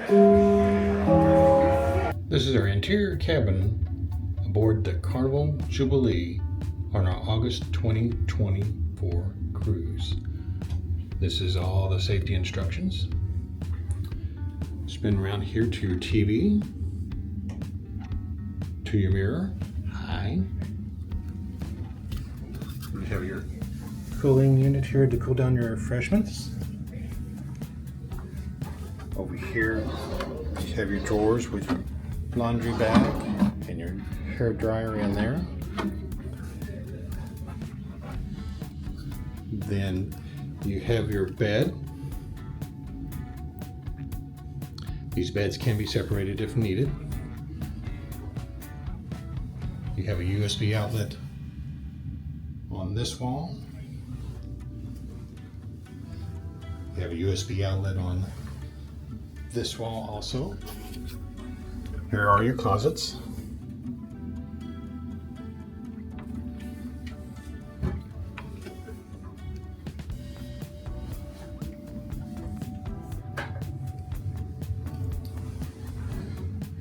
This is our interior cabin aboard the Carnival Jubilee on our August 2024 cruise. This is all the safety instructions. Spin around here to your TV, to your mirror. Hi. You have your cooling unit here to cool down your refreshments. Over here, you have your drawers with your laundry bag and your hair dryer in there. Then you have your bed. These beds can be separated if needed. You have a USB outlet on this wall. You have a USB outlet on this wall also. Here are your closets.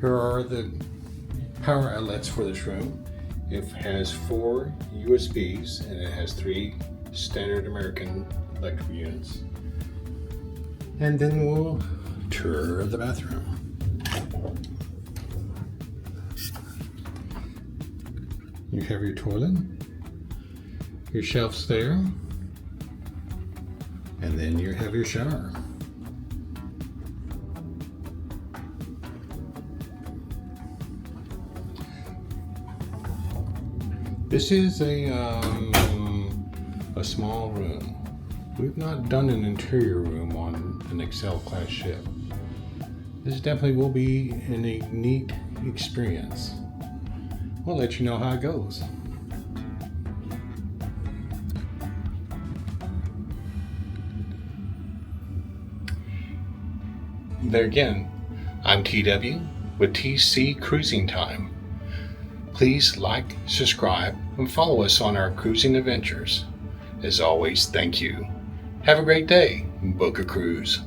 Here are the power outlets for this room. It has 4 USBs and it has 3 standard American electric units. And then we'll tour the bathroom. You have your toilet, your shelves there, and then you have your shower. This is a small room. We've not done an interior room on an Excel class ship. This definitely will be a neat experience. We'll let you know how it goes. There again, I'm TW with TC Cruising Time. Please like, subscribe, and follow us on our cruising adventures. As always, thank you. Have a great day. Book a cruise.